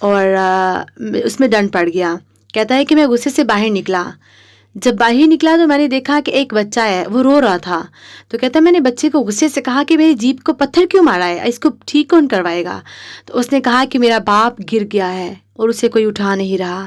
اور اس میں ڈنڈ پڑ گیا. کہتا ہے کہ میں غصے سے باہر نکلا. جب باہر نکلا تو میں نے دیکھا کہ ایک بچہ ہے وہ رو رہا تھا. تو کہتا ہے میں نے بچے کو غصے سے کہا کہ میری جیپ کو پتھر کیوں مارا ہے, اس کو ٹھیک کون کروائے گا؟ تو اس نے کہا کہ میرا باپ گر گیا ہے اور اسے کوئی اٹھا نہیں رہا.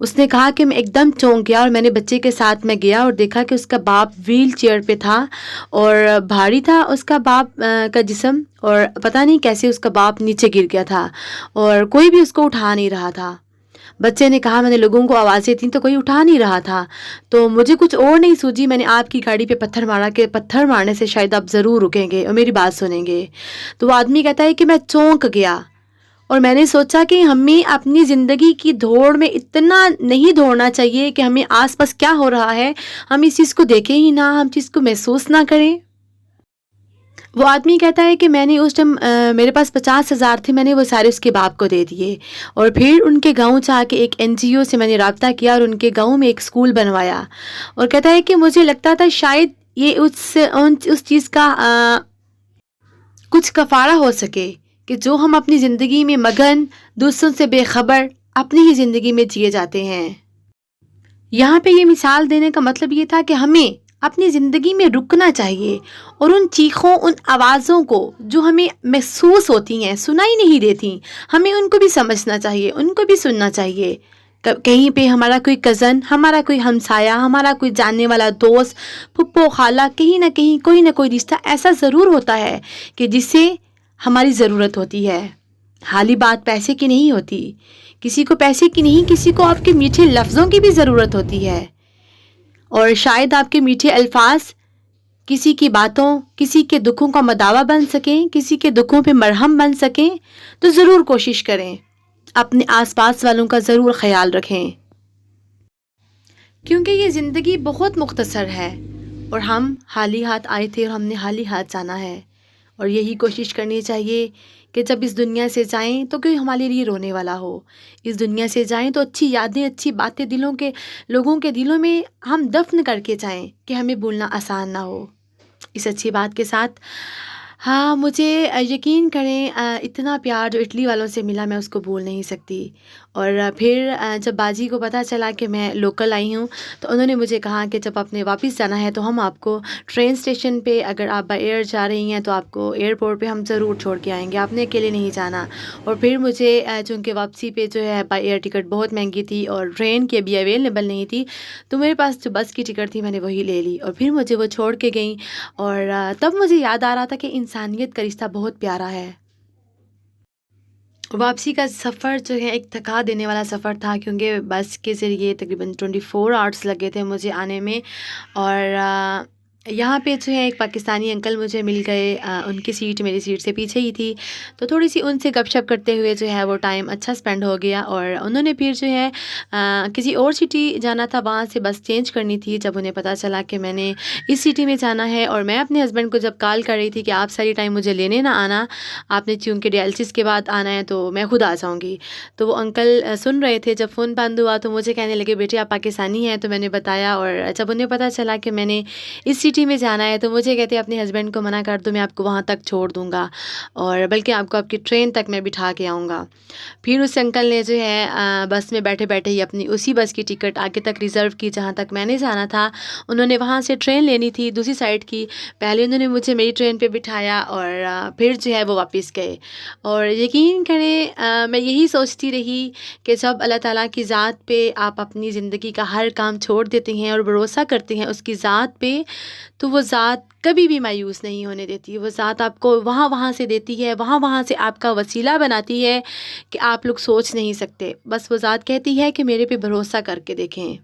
اس نے کہا کہ میں ایک دم چونک گیا اور میں نے بچے کے ساتھ میں گیا اور دیکھا کہ اس کا باپ ویل چیئر پہ تھا اور بھاری تھا اس کا باپ کا جسم, اور پتہ نہیں کیسے اس کا باپ نیچے گر گیا تھا اور کوئی بھی اس کو اٹھا نہیں رہا تھا. بچے نے کہا میں نے لوگوں کو آوازیں دیں تو کوئی اٹھا نہیں رہا تھا, تو مجھے کچھ اور نہیں سوجی, میں نے آپ کی گاڑی پہ پتھر مارا کہ پتھر مارنے سے شاید آپ ضرور رکیں گے اور میری بات سنیں گے. تو وہ آدمی کہتا ہے کہ میں چونک گیا اور میں نے سوچا کہ ہمیں اپنی زندگی کی دوڑ میں اتنا نہیں دوڑنا چاہیے کہ ہمیں آس پاس کیا ہو رہا ہے ہم اس چیز کو دیکھیں ہی نہ, ہم چیز کو محسوس نہ کریں. وہ آدمی کہتا ہے کہ میں نے اس ٹائم میرے پاس 50,000 تھے, میں نے وہ سارے اس کے باپ کو دے دیے اور پھر ان کے گاؤں جا کے ایک NGO سے میں نے رابطہ کیا اور ان کے گاؤں میں ایک اسکول بنوایا. اور کہتا ہے کہ مجھے لگتا تھا شاید یہ اس چیز کا کچھ کفارہ ہو سکے کہ جو ہم اپنی زندگی میں مگن, دوسروں سے بے خبر اپنی ہی زندگی میں جیے جاتے ہیں. یہاں پہ یہ مثال دینے کا مطلب یہ تھا کہ ہمیں اپنی زندگی میں رکنا چاہیے اور ان چیخوں, ان آوازوں کو جو ہمیں محسوس ہوتی ہیں, سنائی نہیں دیتی, ہمیں ان کو بھی سمجھنا چاہیے, ان کو بھی سننا چاہیے. کہیں پہ ہمارا کوئی کزن, ہمارا کوئی ہمسایہ, ہمارا کوئی جاننے والا دوست, پھپھو, خالہ, کہیں نہ کہیں کوئی نہ کوئی رشتہ ایسا ضرور ہوتا ہے کہ جس سے ہماری ضرورت ہوتی ہے. حالی بات پیسے کی نہیں ہوتی, کسی کو پیسے کی نہیں, کسی کو آپ کے میٹھے لفظوں کی بھی ضرورت ہوتی ہے. اور شاید آپ کے میٹھے الفاظ کسی کی باتوں, کسی کے دکھوں کا مداوا بن سکیں, کسی کے دکھوں پہ مرہم بن سکیں. تو ضرور کوشش کریں, اپنے آس پاس والوں کا ضرور خیال رکھیں, کیونکہ یہ زندگی بہت مختصر ہے اور ہم حالی ہاتھ آئے تھے اور ہم نے حالی ہاتھ جانا ہے. اور یہی کوشش کرنی چاہیے کہ جب اس دنیا سے جائیں تو کوئی ہمارے لیے رونے والا ہو. اس دنیا سے جائیں تو اچھی یادیں, اچھی باتیں لوگوں کے دلوں میں ہم دفن کر کے جائیں کہ ہمیں بھولنا آسان نہ ہو. اس اچھی بات کے ساتھ ہاں, مجھے یقین کریں اتنا پیار جو اٹلی والوں سے ملا میں اس کو بھول نہیں سکتی. اور پھر جب باجی کو پتہ چلا کہ میں لوکل آئی ہوں تو انہوں نے مجھے کہا کہ جب آپ نے واپس جانا ہے تو ہم آپ کو ٹرین اسٹیشن پہ, اگر آپ بائی ایئر جا رہی ہیں تو آپ کو ایئرپورٹ پہ ہم ضرور چھوڑ کے آئیں گے, آپ نے اکیلے نہیں جانا. اور پھر مجھے چونکہ واپسی پہ جو ہے بائی ایئر ٹکٹ بہت مہنگی تھی اور ٹرین کی ابھی اویلیبل نہیں تھی, تو میرے پاس جو بس کی ٹکٹ تھی میں نے وہی لے لی اور پھر مجھے وہ چھوڑ کے گئیں. اور تب مجھے یاد آ رہا تھا کہ انسانیت کا رشتہ بہت پیارا ہے. واپسی کا سفر جو ہے ایک تھکا دینے والا سفر تھا, کیونکہ بس کے ذریعے تقریباً 24 آورس لگے تھے مجھے آنے میں. اور یہاں پہ جو ہے ایک پاکستانی انکل مجھے مل گئے, ان کی سیٹ میری سیٹ سے پیچھے ہی تھی, تو تھوڑی سی ان سے گپ شپ کرتے ہوئے جو ہے وہ ٹائم اچھا اسپینڈ ہو گیا. اور انہوں نے پھر جو ہے کسی اور سٹی جانا تھا, وہاں سے بس چینج کرنی تھی. جب انہیں پتہ چلا کہ میں نے اس سٹی میں جانا ہے اور میں اپنے ہسبینڈ کو جب کال کر رہی تھی کہ آپ ساری ٹائم مجھے لینے نہ آنا, آپ نے چونکہ ڈیالسس کے بعد آنا ہے تو میں خود آ جاؤں گی, تو وہ انکل سن رہے تھے. جب فون بند ہوا تو مجھے کہنے لگے بیٹے آپ پاکستانی ہیں, تو میں نے بتایا. اور جب انہیں پتہ چلا کہ میں نے اس سٹی میں جانا ہے تو مجھے کہتے اپنے ہسبینڈ کو منع کر دو, میں آپ کو وہاں تک چھوڑ دوں گا اور بلکہ آپ کو آپ کی ٹرین تک میں بٹھا کے آؤں گا. پھر اس انکل نے جو ہے بس میں بیٹھے بیٹھے ہی اپنی اسی بس کی ٹکٹ آگے تک ریزرو کی جہاں تک میں نے جانا تھا. انہوں نے وہاں سے ٹرین لینی تھی دوسری سائڈ کی, پہلے انہوں نے مجھے میری ٹرین پہ بٹھایا اور پھر جو ہے وہ واپس گئے. اور یقین کریں میں یہی سوچتی رہی کہ جب اللہ تعالیٰ کی ذات پہ آپ اپنی زندگی کا ہر کام چھوڑ دیتے ہیں اور بھروسہ کرتے ہیں اس کی ذات پہ, تو وہ ذات کبھی بھی مایوس نہیں ہونے دیتی. وہ ذات آپ کو وہاں سے دیتی ہے, وہاں سے آپ کا وسیلہ بناتی ہے کہ آپ لوگ سوچ نہیں سکتے. بس وہ ذات کہتی ہے کہ میرے پہ بھروسہ کر کے دیکھیں.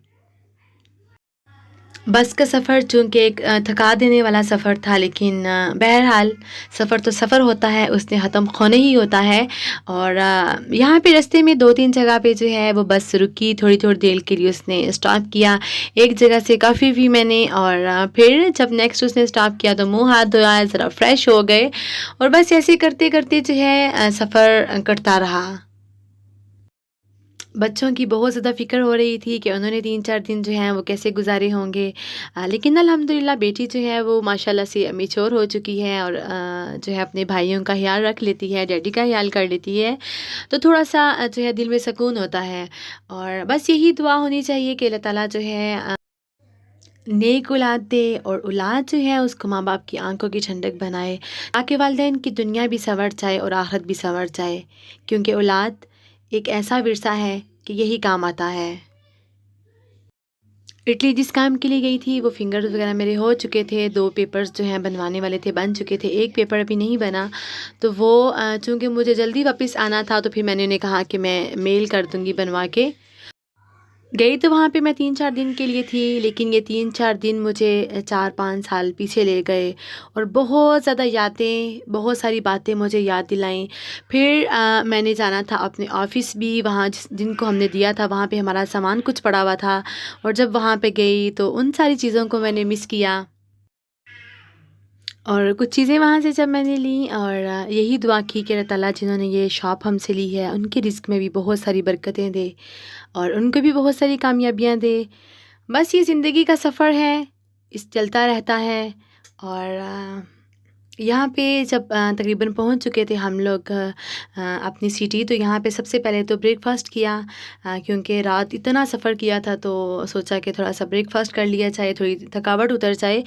بس کا سفر چونکہ ایک تھکا دینے والا سفر تھا, لیکن بہرحال سفر تو سفر ہوتا ہے, اس نے ختم ہونے ہی ہوتا ہے. اور یہاں پہ رستے میں 2-3 جگہ پہ جو ہے وہ بس رکی, تھوڑی دیر کے لیے اس نے اسٹاپ کیا. ایک جگہ سے کافی بھی میں نے, اور پھر جب نیکسٹ اس نے اسٹاپ کیا تو منہ ہاتھ دھویا, ذرا فریش ہو گئے, اور بس ایسے کرتے کرتے جو ہے سفر کٹتا رہا. بچوں کی بہت زیادہ فکر ہو رہی تھی کہ انہوں نے 3-4 دن جو ہیں وہ کیسے گزارے ہوں گے، لیکن الحمدللہ بیٹی جو ہے وہ ماشاءاللہ سے میچور ہو چکی ہے، اور جو ہے اپنے بھائیوں کا خیال رکھ لیتی ہے، ڈیڈی کا خیال کر لیتی ہے، تو تھوڑا سا جو ہے دل میں سکون ہوتا ہے۔ اور بس یہی دعا ہونی چاہیے کہ اللہ تعالیٰ جو ہے نیک اولاد دے، اور اولاد جو ہے اس کو ماں باپ کی آنکھوں کی ٹھنڈک بنائے، تاکہ والدین کی دنیا بھی سنور جائے اور آخرت بھی سنور جائے، کیونکہ اولاد ایک ایسا ورثہ ہے کہ یہی کام آتا ہے۔ اٹلی جس کام کے لیے گئی تھی وہ فنگرز وغیرہ میرے ہو چکے تھے، 2 پیپرز جو ہیں بنوانے والے تھے بن چکے تھے، ایک پیپر ابھی نہیں بنا، تو وہ چونکہ مجھے جلدی واپس آنا تھا تو پھر میں نے انہیں کہا کہ میں میل کر دوں گی بنوا کے۔ گئی تو وہاں پہ میں 3-4 دن کے لیے تھی، لیکن یہ 3-4 دن مجھے 4-5 سال پیچھے لے گئے، اور بہت زیادہ یادیں، بہت ساری باتیں مجھے یاد دلائیں۔ پھر میں نے جانا تھا اپنے آفس بھی، وہاں جن کو ہم نے دیا تھا وہاں پہ ہمارا سامان کچھ پڑا ہوا تھا، اور جب وہاں پہ گئی تو ان ساری چیزوں کو میں نے مس کیا، اور کچھ چیزیں وہاں سے جب میں نے لیں، اور یہی دعا کی کہ اللہ تعالیٰ جنہوں نے یہ شاپ ہم سے لی ہے ان کے رزق میں بھی بہت ساری برکتیں دے، اور ان کو بھی بہت ساری کامیابیاں دے۔ بس یہ زندگی کا سفر ہے، اس چلتا رہتا ہے۔ اور یہاں پہ جب تقریباً پہنچ چکے تھے ہم لوگ اپنی سٹی، تو یہاں پہ سب سے پہلے تو بریک فاسٹ کیا، کیونکہ رات اتنا سفر کیا تھا تو سوچا کہ تھوڑا سا بریک فاسٹ کر لیا جائے، تھوڑی تھکاوٹ اتر جائے،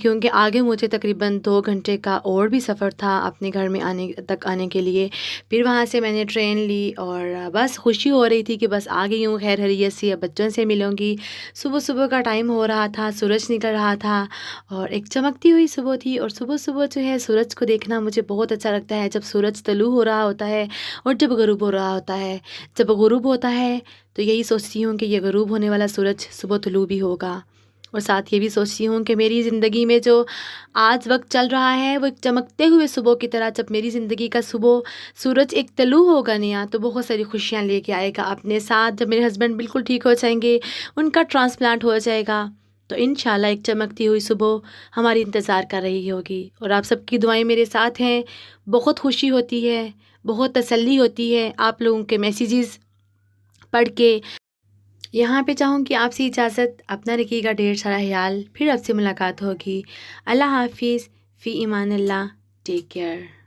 کیونکہ آگے مجھے تقریباً 2 گھنٹے کا اور بھی سفر تھا اپنے گھر میں آنے کے لیے۔ پھر وہاں سے میں نے ٹرین لی، اور بس خوشی ہو رہی تھی کہ بس آ گئی ہوں خیر خیریت سے، اب بچوں سے ملوں گی۔ صبح صبح کا ٹائم ہو رہا تھا، سورج نکل رہا تھا، اور ایک چمکتی ہوئی صبح تھی، اور صبح صبح جو ہے سورج کو دیکھنا مجھے بہت اچھا لگتا ہے، جب سورج طلوع ہو رہا ہوتا ہے اور جب غروب ہو رہا ہوتا ہے۔ جب غروب ہوتا ہے تو یہی سوچتی ہوں کہ یہ غروب ہونے والا سورج صبح طلوع بھی ہوگا، اور ساتھ یہ بھی سوچتی ہوں کہ میری زندگی میں جو آج وقت چل رہا ہے وہ ایک چمکتے ہوئے صبح کی طرح، جب میری زندگی کا صبح سورج ایک طلوع ہوگا نیا، تو بہت ساری خوشیاں لے کے آئے گا اپنے ساتھ۔ جب میرے ہسبینڈ بالکل ٹھیک ہو جائیں گے، ان کا ٹرانسپلانٹ ہو جائے گا، تو انشاءاللہ ایک چمکتی ہوئی صبح ہماری انتظار کر رہی ہوگی۔ اور آپ سب کی دعائیں میرے ساتھ ہیں، بہت خوشی ہوتی ہے، بہت تسلی ہوتی ہے آپ لوگوں کے میسیجز پڑھ کے۔ یہاں پہ چاہوں کہ آپ سے اجازت، اپنا رکھیے گا ڈھیر سارا خیال، پھر آپ سے ملاقات ہوگی۔ اللہ حافظ، فی امان اللہ، ٹیک کیئر۔